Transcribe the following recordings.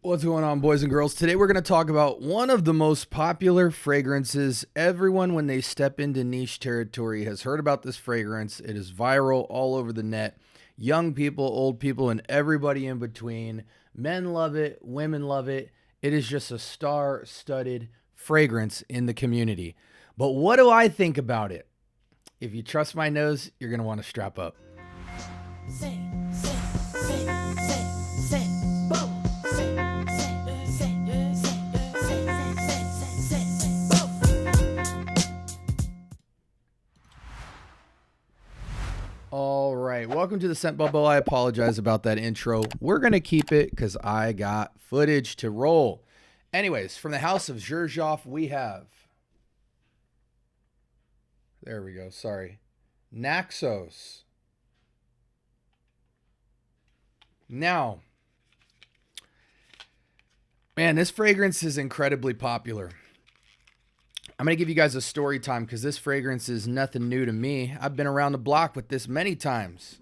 What's going on, boys and girls? Today we're going to talk about one of the most popular fragrances. Everyone, when they step into niche territory, has heard about this fragrance. It is viral all over the net. Young people, old people, and everybody in between. Men love it. Women love it. It is just a star-studded fragrance in the community. But what do I think about it? If you trust my nose, you're going to want to strap up. All right, welcome to the Scent Bubble. I apologize about that intro. We're going to keep it because I got footage to roll. Anyways, from the house of Xerjoff, we have... There we go, sorry. Naxos. Now, man, this fragrance is incredibly popular. I'm going to give you guys a story time because this fragrance is nothing new to me. I've been around the block with this many times.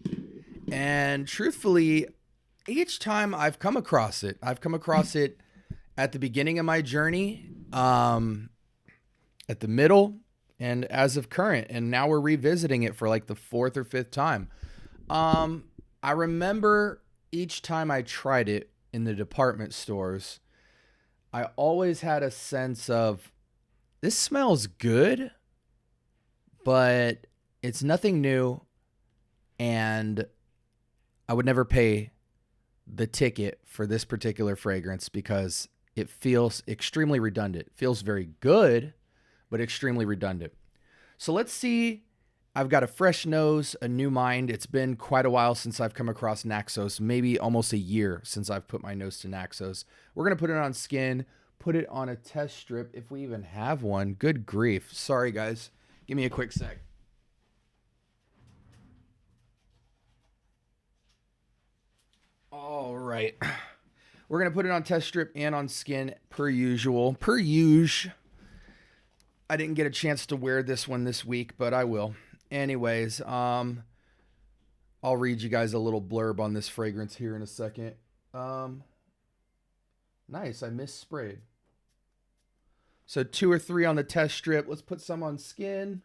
And truthfully, each time I've come across it at the beginning of my journey, at the middle, and as of current. And now we're revisiting it for like the fourth or fifth time. I remember each time I tried it in the department stores, I always had a sense of, this smells good, but it's nothing new, and I would never pay the ticket for this particular fragrance because it feels extremely redundant. It feels very good, but extremely redundant. So let's see. I've got a fresh nose, a new mind. It's been quite a while since I've come across Naxos, maybe almost a year since I've put my nose to Naxos. We're going to put it on skin, put it on a test strip if we even have one. Good grief. Sorry, guys. Give me a quick sec. All right. We're going to put it on test strip and on skin per usual. I didn't get a chance to wear this one this week, but I will. Anyways, I'll read you guys a little blurb on this fragrance here in a second. Nice, I missprayed. So 2 or 3 on the test strip. Let's put some on skin.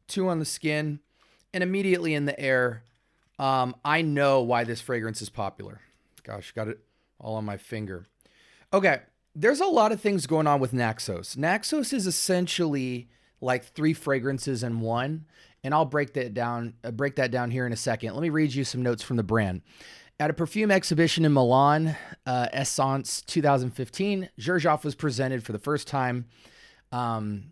2 on the skin. And immediately in the air, I know why this fragrance is popular. Gosh, got it all on my finger. Okay, there's a lot of things going on with Naxos. Naxos is essentially like 3 fragrances in one. And I'll break that down here in a second. Let me read you some notes from the brand. At a perfume exhibition in Milan, Essence 2015, Xerjoff was presented for the first time in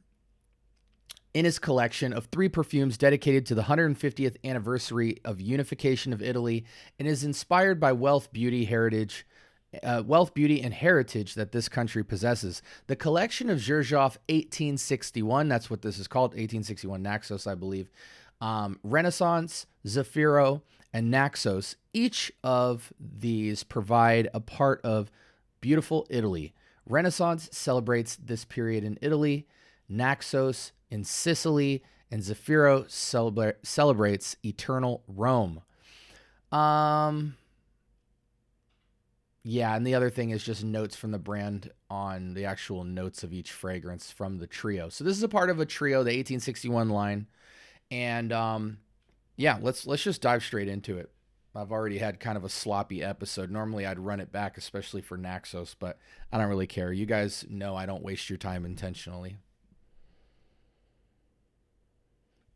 his collection of 3 perfumes dedicated to the 150th anniversary of unification of Italy, and is inspired by wealth, beauty, and heritage that this country possesses. The collection of Xerjoff 1861, that's what this is called, 1861 Naxos, I believe, Renaissance, Zafiro, and Naxos, each of these provide a part of beautiful Italy. Renaissance celebrates this period in Italy, Naxos in Sicily, and Zafiro celebrates eternal Rome. Yeah, and the other thing is just notes from the brand on the actual notes of each fragrance from the trio. So this is a part of a trio, the 1861 line. And yeah, let's just dive straight into it. I've already had kind of a sloppy episode. Normally I'd run it back, especially for Naxos, but I don't really care. You guys know I don't waste your time intentionally.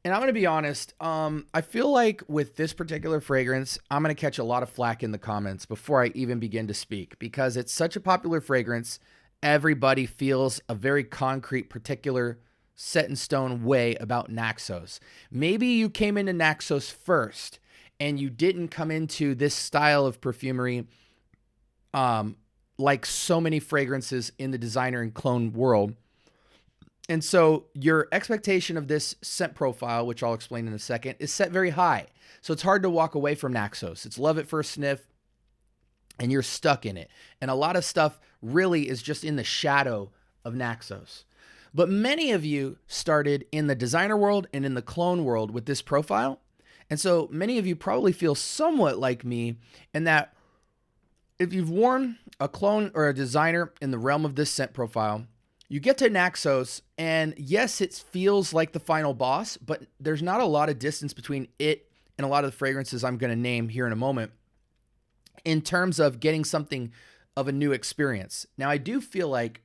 And I'm going to be honest, I feel like with this particular fragrance, I'm going to catch a lot of flack in the comments before I even begin to speak, because it's such a popular fragrance. Everybody feels a very concrete, particular, set in stone way about Naxos. Maybe you came into Naxos first and you didn't come into this style of perfumery like so many fragrances in the designer and clone world. And so your expectation of this scent profile, which I'll explain in a second, is set very high. So it's hard to walk away from Naxos. It's love at first sniff, and you're stuck in it. And a lot of stuff really is just in the shadow of Naxos. But many of you started in the designer world and in the clone world with this profile. And so many of you probably feel somewhat like me in that if you've worn a clone or a designer in the realm of this scent profile, you get to Naxos, and yes, it feels like the final boss, but there's not a lot of distance between it and a lot of the fragrances I'm going to name here in a moment in terms of getting something of a new experience. Now, I do feel like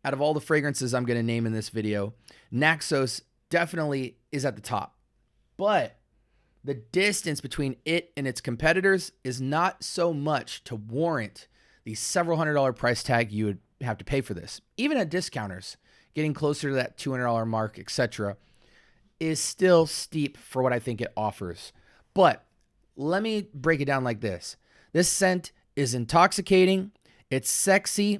out of all the fragrances I'm going to name in this video, Naxos definitely is at the top. But the distance between it and its competitors is not so much to warrant the several $100 price tag you would have to pay for this. Even at discounters, getting closer to that $200 mark, etc., is still steep for what I think it offers. But let me break it down like this. This scent is intoxicating, it's sexy,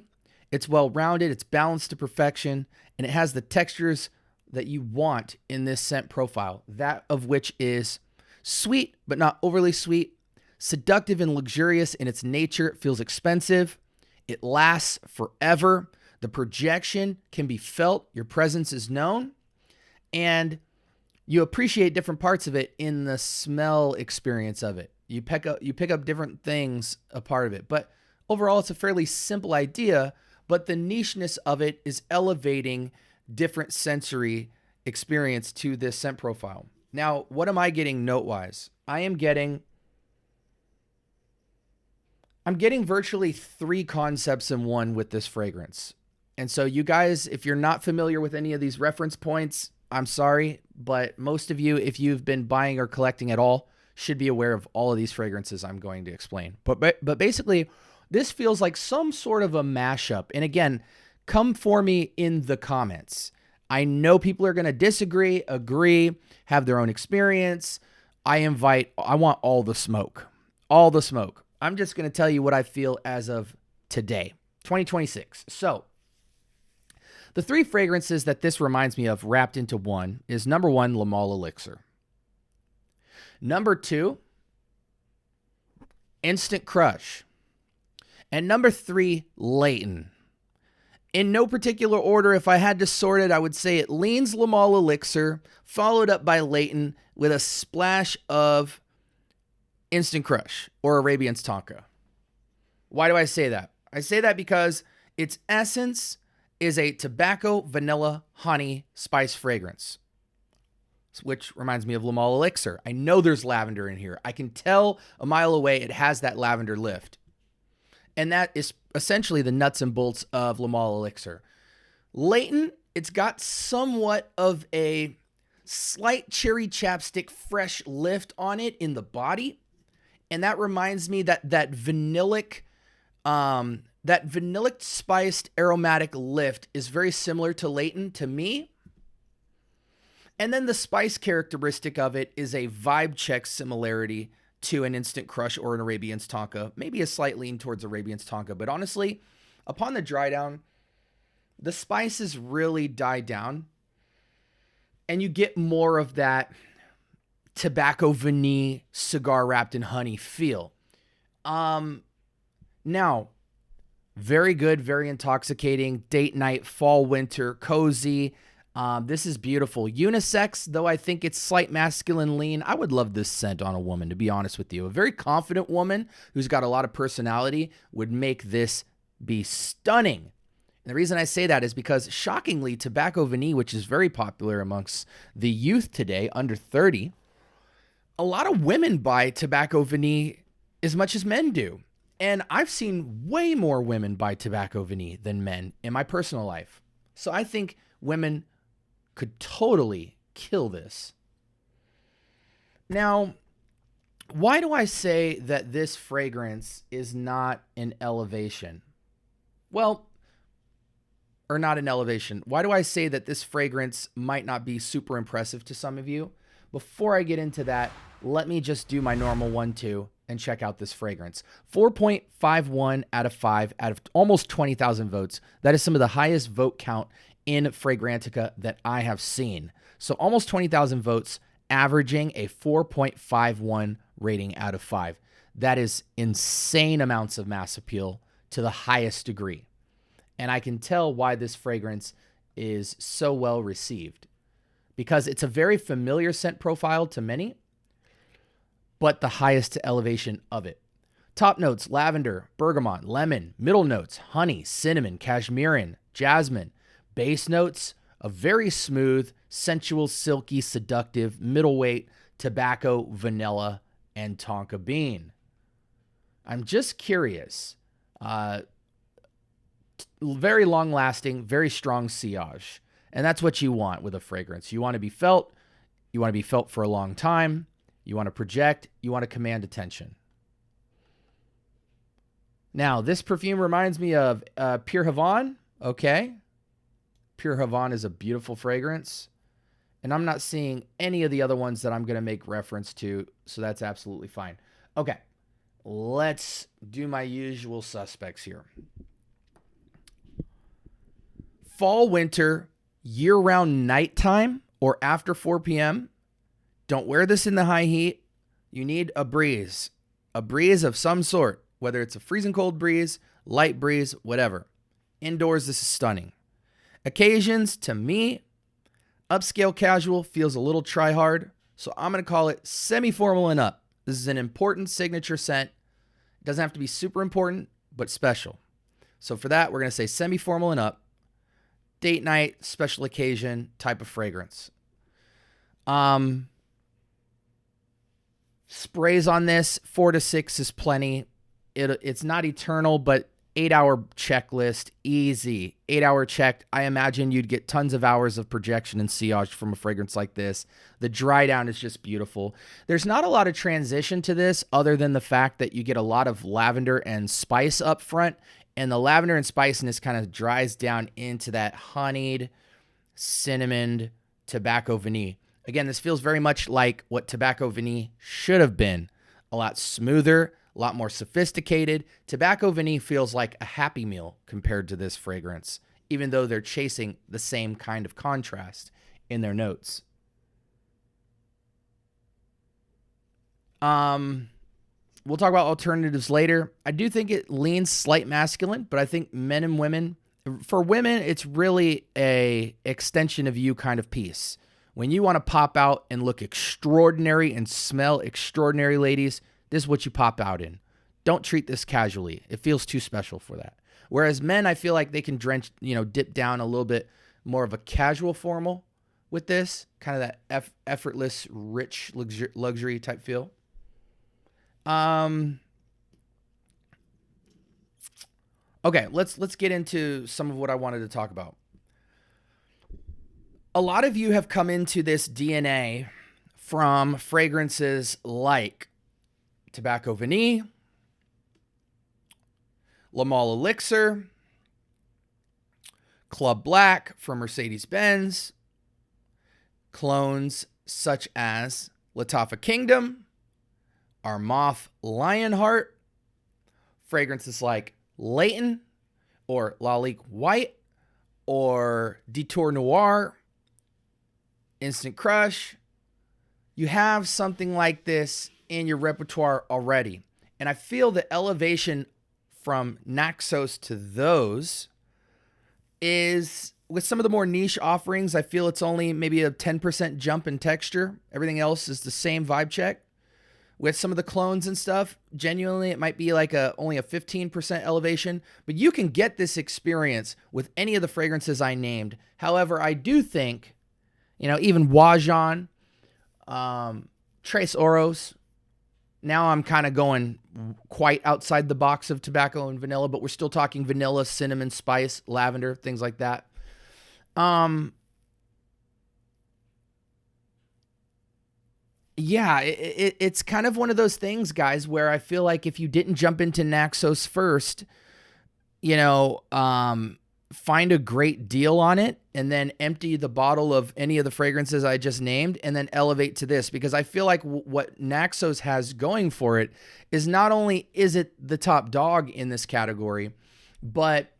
it's well-rounded, it's balanced to perfection, and it has the textures that you want in this scent profile, that of which is sweet, but not overly sweet, seductive and luxurious in its nature. It feels expensive. It lasts forever. The projection can be felt. Your presence is known. And you appreciate different parts of it in the smell experience of it. You pick up different things a part of it. But overall, it's a fairly simple idea, but the nicheness of it is elevating different sensory experience to this scent profile. Now, what am I getting note-wise? I'm getting virtually 3 concepts in one with this fragrance. And so you guys, if you're not familiar with any of these reference points, I'm sorry, but most of you, if you've been buying or collecting at all, should be aware of all of these fragrances I'm going to explain. But basically, this feels like some sort of a mashup. And again, come for me in the comments. I know people are going to disagree, agree, have their own experience. I want all the smoke. All the smoke. I'm just going to tell you what I feel as of today, 2026. So, the 3 fragrances that this reminds me of wrapped into one is number 1, Le Male Elixir. Number 2, Instant Crush. And number 3, Layton. In no particular order, if I had to sort it, I would say it leans Le Male Elixir, followed up by Layton with a splash of Instant Crush or Arabian's Tonka. Why do I say that? I say that because its essence is a tobacco, vanilla, honey, spice fragrance, which reminds me of Le Male Elixir. I know there's lavender in here. I can tell a mile away it has that lavender lift. And that is essentially the nuts and bolts of Le Male Elixir. Layton, it's got somewhat of a slight cherry chapstick fresh lift on it in the body. And that reminds me that vanillic spiced aromatic lift is very similar to Layton to me. And then the spice characteristic of it is a vibe check similarity to an Instant Crush or an Arabian's Tonka, maybe a slight lean towards Arabian's Tonka. But honestly, upon the dry down, the spices really die down and you get more of that tobacco vanille cigar wrapped in honey feel. Now, very good, very intoxicating, date night, fall, winter, cozy. This is beautiful. Unisex, though I think it's slight masculine lean. I would love this scent on a woman, to be honest with you. A very confident woman who's got a lot of personality would make this be stunning. And the reason I say that is because, shockingly, tobacco vanille, which is very popular amongst the youth today, under 30, a lot of women buy tobacco vanille as much as men do. And I've seen way more women buy tobacco vanille than men in my personal life. So I think women could totally kill this. Now, why do I say that this fragrance is not an elevation? Well, or not an elevation. Why do I say that this fragrance might not be super impressive to some of you? Before I get into that, let me just do my normal 1-2 and check out this fragrance. 4.51 out of 5 out of almost 20,000 votes. That is some of the highest vote count in Fragrantica that I have seen. So almost 20,000 votes, averaging a 4.51 rating out of 5. That is insane amounts of mass appeal to the highest degree. And I can tell why this fragrance is so well received, because it's a very familiar scent profile to many, but the highest elevation of it. Top notes, lavender, bergamot, lemon. Middle notes, honey, cinnamon, cashmeran, jasmine. Base notes, a very smooth, sensual, silky, seductive, middleweight, tobacco, vanilla, and tonka bean. I'm just curious. Very long lasting, very strong sillage. And that's what you want with a fragrance. You want to be felt. You want to be felt for a long time. You want to project. You want to command attention. Now, this perfume reminds me of Pure Havane. Okay. Pure Havane is a beautiful fragrance. And I'm not seeing any of the other ones that I'm going to make reference to. So that's absolutely fine. Okay. Let's do my usual suspects here. Fall, winter, year-round nighttime or after 4 p.m. Don't wear this in the high heat. You need a breeze of some sort, whether it's a freezing cold breeze, light breeze, whatever. Indoors, this is stunning. Occasions, to me, upscale casual feels a little try-hard, so I'm going to call it semi-formal and up. This is an important signature scent. It doesn't have to be super important, but special. So for that, we're going to say semi-formal and up. Date night, special occasion type of fragrance. Sprays on this, 4 to 6 is plenty. It's not eternal, but 8-hour checklist, easy. 8-hour check. I imagine you'd get tons of hours of projection and sillage from a fragrance like this. The dry down is just beautiful. There's not a lot of transition to this other than the fact that you get a lot of lavender and spice up front. And the lavender and spiciness kind of dries down into that honeyed, cinnamon, tobacco vanille. Again, this feels very much like what tobacco vanille should have been. A lot smoother, a lot more sophisticated. Tobacco vanille feels like a Happy Meal compared to this fragrance, even though they're chasing the same kind of contrast in their notes. We'll talk about alternatives later. I do think it leans slight masculine, but I think men and women, for women, it's really a extension of you kind of piece. When you want to pop out and look extraordinary and smell extraordinary, ladies, this is what you pop out in. Don't treat this casually. It feels too special for that. Whereas men, I feel like they can dip down a little bit more of a casual formal with this, kind of that effortless, rich luxury type feel. Okay, let's get into some of what I wanted to talk about. A lot of you have come into this DNA from fragrances like Tobacco Vanille, La Male Elixir, Club Black from Mercedes-Benz, clones such as Lattafa Kingdom, Armaf Lionheart, fragrances like Leighton or Lalique White or Detour Noir, Instant Crush. You have something like this in your repertoire already. And I feel the elevation from Naxos to those is, with some of the more niche offerings, I feel it's only maybe a 10% jump in texture. Everything else is the same vibe check. With some of the clones and stuff, genuinely, it might be like only a 15% elevation, but you can get this experience with any of the fragrances I named. However, I do think, even Wajan, Tres Oros, now I'm kind of going quite outside the box of tobacco and vanilla, but we're still talking vanilla, cinnamon, spice, lavender, things like that. Yeah, it's kind of one of those things, guys, where I feel like if you didn't jump into Naxos first, find a great deal on it and then empty the bottle of any of the fragrances I just named and then elevate to this, because I feel like what Naxos has going for it is not only is it the top dog in this category, but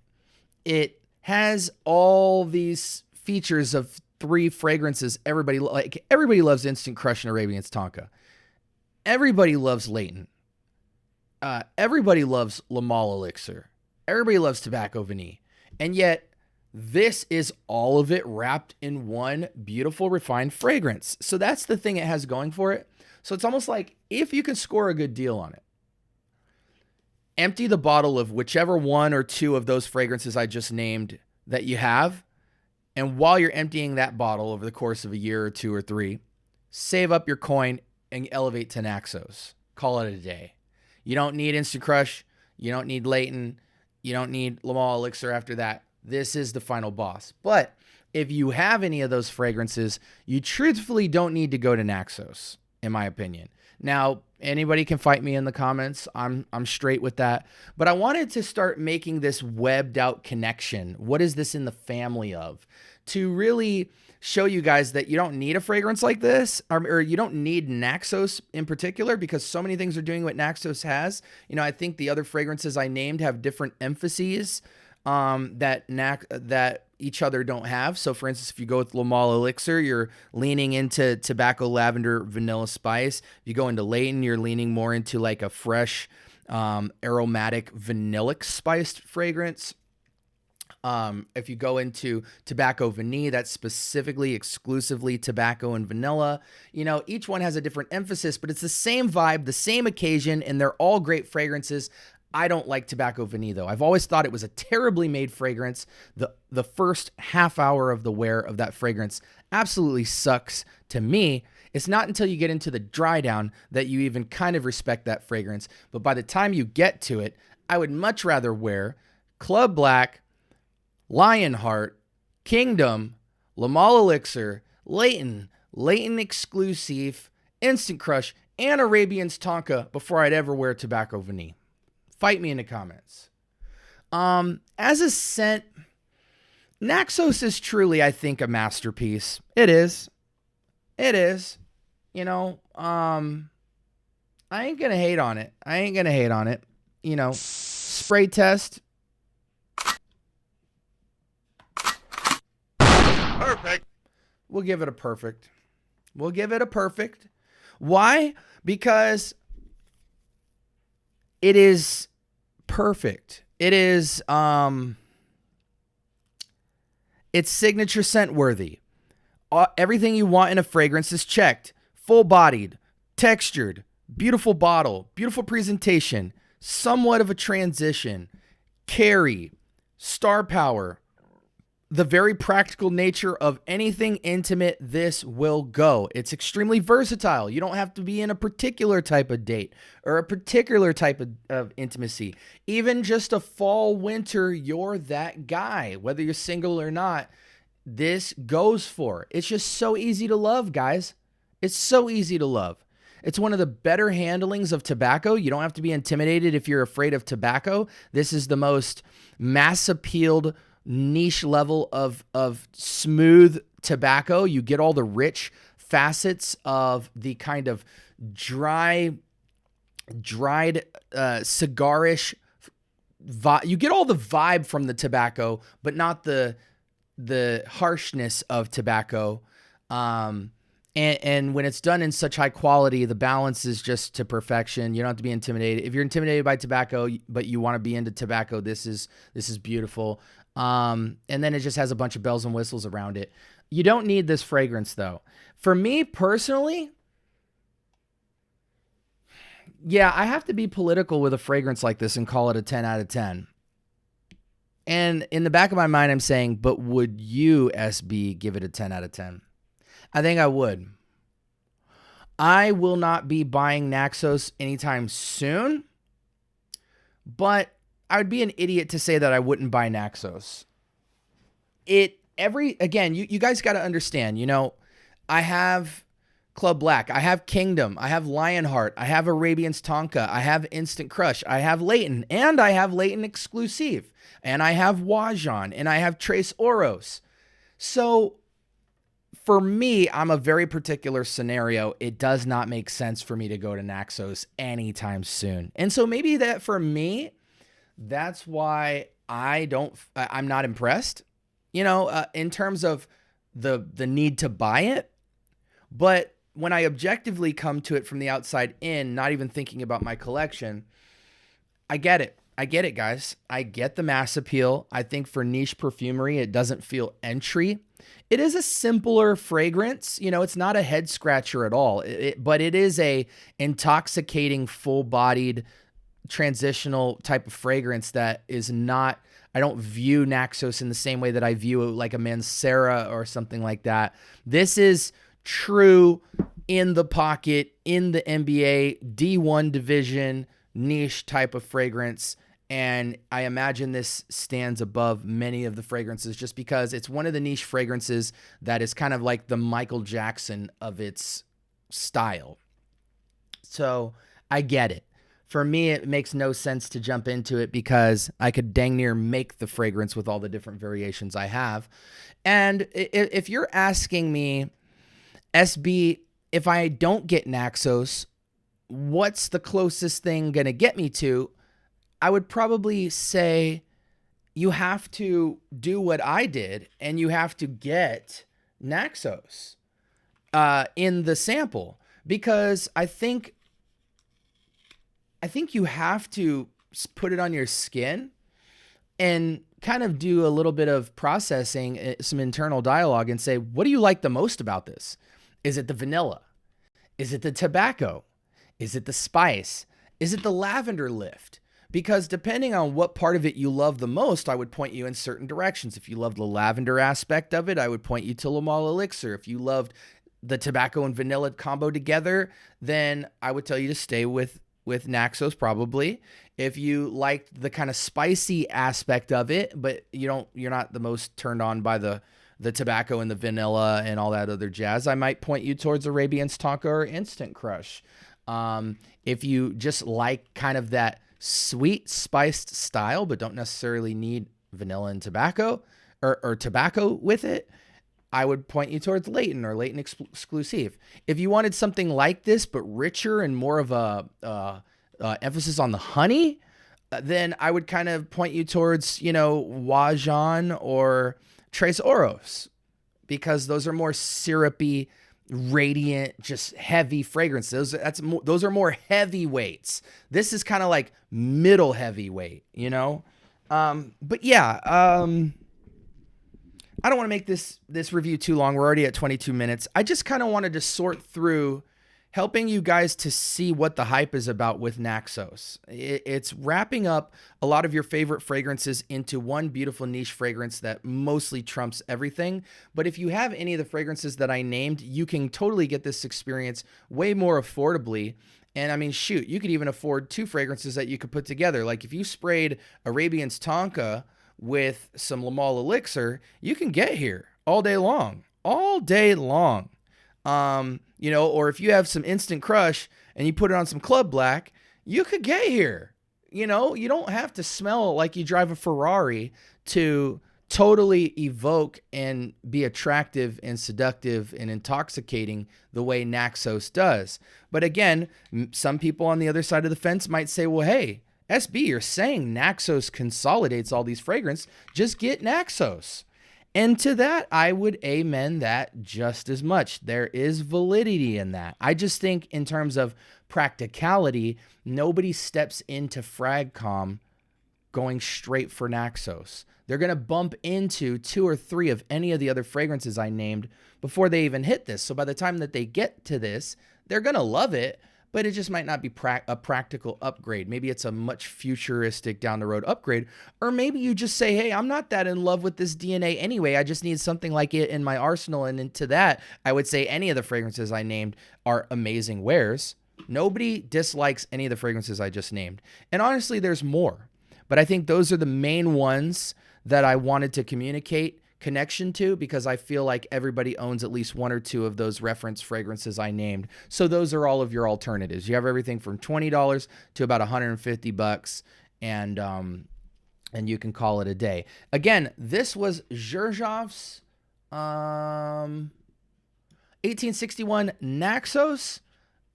it has all these features of 3 fragrances everybody loves. Instant Crush and Arabian Tonka. Everybody loves Leighton. Everybody loves La Male Elixir. Everybody loves Tobacco Vanille. And yet, this is all of it wrapped in one beautiful, refined fragrance. So that's the thing it has going for it. So it's almost like if you can score a good deal on it, empty the bottle of whichever one or two of those fragrances I just named that you have. And while you're emptying that bottle over the course of a year or 2 or 3, save up your coin and elevate to Naxos. Call it a day. You don't need Instant Crush. You don't need Layton. You don't need Le Male Elixir after that. This is the final boss. But if you have any of those fragrances, you truthfully don't need to go to Naxos, in my opinion. Now, anybody can fight me in the comments. I'm straight with that. But I wanted to start making this webbed out connection. What is this in the family of? To really show you guys that you don't need a fragrance like this, or you don't need Naxos in particular, because so many things are doing what Naxos has. You know, I think the other fragrances I named have different emphases that each other don't have. So for instance, if you go with Le Male Elixir, you're leaning into tobacco, lavender, vanilla spice. If you go into Layton, you're leaning more into like a fresh, aromatic vanillic spiced fragrance. If you go into Tobacco Vanille, that's specifically exclusively tobacco and vanilla. You know, each one has a different emphasis, but it's the same vibe, the same occasion, and they're all great fragrances. I don't like Tobacco Vanille though. I've always thought it was a terribly made fragrance. The first half hour of the wear of that fragrance absolutely sucks to me. It's not until you get into the dry down that you even kind of respect that fragrance. But by the time you get to it, I would much rather wear Club Black, Lionheart, Kingdom, Le Male Elixir, Layton Exclusive, Instant Crush, and Arabian's Tonka before I'd ever wear Tobacco Vanille. Fight me in the comments. As a scent, Naxos is truly, I think, a masterpiece. It is. It is. You know, I ain't gonna hate on it. You know, spray test. Perfect. We'll give it a perfect. Why? Because it is perfect. It is, it's signature scent worthy. Everything you want in a fragrance is checked. Full-bodied, textured, beautiful bottle, beautiful presentation, somewhat of a transition, carry, star power, the very practical nature of anything intimate, this will go. It's extremely versatile. You don't have to be in a particular type of date or a particular type of intimacy. Even just a fall, winter, you're that guy. Whether you're single or not, this goes for. It's just so easy to love, guys. It's so easy to love. It's one of the better handlings of tobacco. You don't have to be intimidated if you're afraid of tobacco. This is the most mass appealed niche level of smooth tobacco. You get all the rich facets of the kind of dried cigarish vibe. You get all the vibe from the tobacco, but not the harshness of tobacco. And when it's done in such high quality, the balance is just to perfection. You don't have to be intimidated. If you're intimidated by tobacco, but you want to be into tobacco, this is beautiful. And then it just has a bunch of bells and whistles around it. You don't need this fragrance though. For me personally, yeah, I have to be political with a fragrance like this and call it a 10 out of 10. And in the back of my mind, I'm saying, but would you, SB, give it a 10 out of 10? I think I would. I will not be buying Naxos anytime soon, but I would be an idiot to say that I wouldn't buy Naxos. Again, you guys got to understand, you know, I have Club Black, I have Kingdom, I have Lionheart, I have Arabian's Tonka, I have Instant Crush, I have Layton, and I have Layton Exclusive, and I have Wajan, and I have Trace Oros. So for me, I'm a very particular scenario. It does not make sense for me to go to Naxos anytime soon. And so maybe that for me, that's why I'm not impressed, you know, in terms of the need to buy it. But when I objectively come to it from the outside in, not even thinking about my collection, I get it. I get it, guys. I get the mass appeal. I think for niche perfumery, it doesn't feel entry. It is a simpler fragrance. You know, it's not a head scratcher at all, but it is a intoxicating, full-bodied, transitional type of fragrance that is not, I don't view Naxos in the same way that I view like a Mancera or something like that. This is true in the pocket, in the NBA, D1 division, niche type of fragrance. And I imagine this stands above many of the fragrances just because it's one of the niche fragrances that is kind of like the Michael Jackson of its style. So I get it. For me, it makes no sense to jump into it because I could dang near make the fragrance with all the different variations I have. And if you're asking me, SB, if I don't get Naxos, what's the closest thing going to get me to? I would probably say you have to do what I did and you have to get Naxos in the sample, because I think you have to put it on your skin and kind of do a little bit of processing, some internal dialogue, and say, what do you like the most about this? Is it the vanilla? Is it the tobacco? Is it the spice? Is it the lavender lift? Because depending on what part of it you love the most, I would point you in certain directions. If you love the lavender aspect of it, I would point you to Le Male Elixir. If you loved the tobacco and vanilla combo together, then I would tell you to stay with Naxos probably. If you liked the kind of spicy aspect of it, but you're not the most turned on by the tobacco and the vanilla and all that other jazz, I might point you towards Arabian's Tonka or Instant Crush. If you just like kind of that sweet spiced style, but don't necessarily need vanilla and tobacco or tobacco with it, I would point you towards Leighton or Leighton Exclusive. If you wanted something like this, but richer and more of a emphasis on the honey, then I would kind of point you towards, Wajan or Tres Oros, because those are more syrupy, radiant, just heavy fragrances. Those are more heavyweights. This is kind of like middle heavyweight, But yeah, I don't want to make this review too long. We're already at 22 minutes. I just kind of wanted to sort through helping you guys to see what the hype is about with Naxos. It's wrapping up a lot of your favorite fragrances into one beautiful niche fragrance that mostly trumps everything. But if you have any of the fragrances that I named, you can totally get this experience way more affordably. And I mean, shoot, you could even afford 2 fragrances that you could put together. Like if you sprayed Arabian's Tonka with some Le Male Elixir, you can get here all day long. Or if you have some Instant Crush and you put it on some Club Black, you could get here. You don't have to smell like you drive a Ferrari to totally evoke and be attractive and seductive and intoxicating the way Naxos does. But again, some people on the other side of the fence might say, well, hey, SB, you're saying Naxos consolidates all these fragrances. Just get Naxos. And to that, I would amen that just as much. There is validity in that. I just think in terms of practicality, nobody steps into FragCom going straight for Naxos. They're going to bump into 2 or 3 of any of the other fragrances I named before they even hit this. So by the time that they get to this, they're going to love it, but it just might not be a practical upgrade. Maybe it's a much futuristic down the road upgrade. Or maybe you just say, hey, I'm not that in love with this DNA anyway. I just need something like it in my arsenal. And into that, I would say any of the fragrances I named are amazing wares. Nobody dislikes any of the fragrances I just named. And honestly, there's more. But I think those are the main ones that I wanted to communicate connection to, because I feel like everybody owns at least 1 or 2 of those reference fragrances I named. So those are all of your alternatives. You have everything from $20 to about $150, and you can call it a day. Again, this was Xerjoff's 1861 Naxos,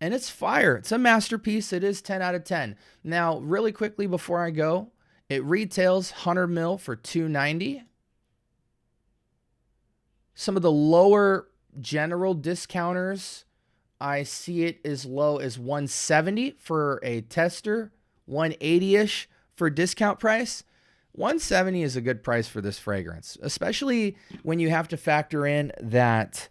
and it's fire. It's a masterpiece. It is 10 out of 10. Now, really quickly before I go, it retails 100 mil for $290. Some of the lower general discounters, I see it as low as $170 for a tester, $180-ish for discount price. $170 is a good price for this fragrance, especially when you have to factor in that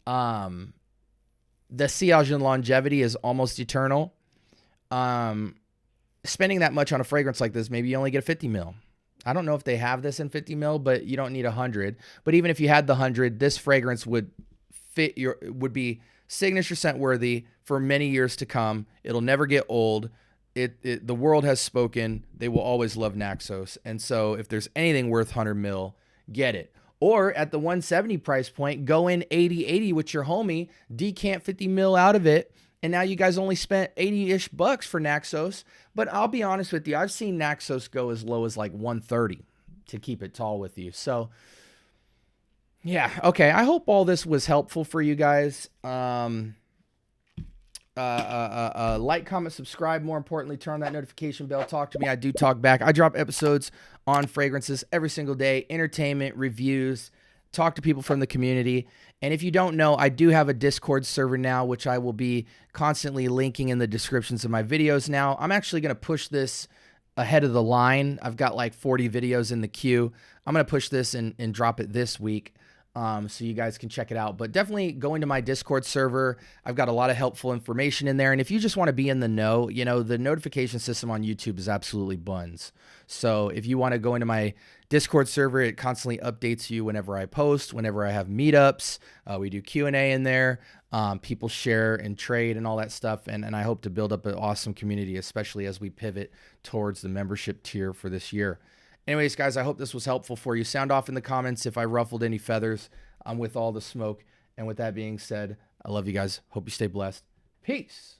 the sillage and longevity is almost eternal. spending that much on a fragrance like this, maybe you only get a 50 mil. I don't know if they have this in 50 mil, but you don't need 100. But even if you had the 100, this fragrance would would be signature scent worthy for many years to come. It'll never get old. The world has spoken. They will always love Naxos. And so if there's anything worth 100 mil, get it. Or at the 170 price point, go in 80/80 with your homie, decant 50 mil out of it, and now you guys only spent 80-ish bucks for Naxos. But I'll be honest with you, I've seen Naxos go as low as like 130 to keep it tall with you. So yeah, okay. I hope all this was helpful for you guys. Like, comment, subscribe. More importantly, turn on that notification bell. Talk to me. I do talk back. I drop episodes on fragrances every single day. Entertainment, reviews, talk to people from the community. And if you don't know, I do have a Discord server now, which I will be constantly linking in the descriptions of my videos now. I'm actually going to push this ahead of the line. I've got like 40 videos in the queue. I'm going to push this and drop it this week. So you guys can check it out, but definitely go into my Discord server. I've got a lot of helpful information in there. And if you just want to be in the know, you know, the notification system on YouTube is absolutely buns. So if you want to go into my Discord server, it constantly updates you whenever I post, whenever I have meetups. We do Q&A in there. People share and trade and all that stuff. And I hope to build up an awesome community, especially as we pivot towards the membership tier for this year. Anyways, guys, I hope this was helpful for you. Sound off in the comments if I ruffled any feathers. I'm with all the smoke. And with that being said, I love you guys. Hope you stay blessed. Peace.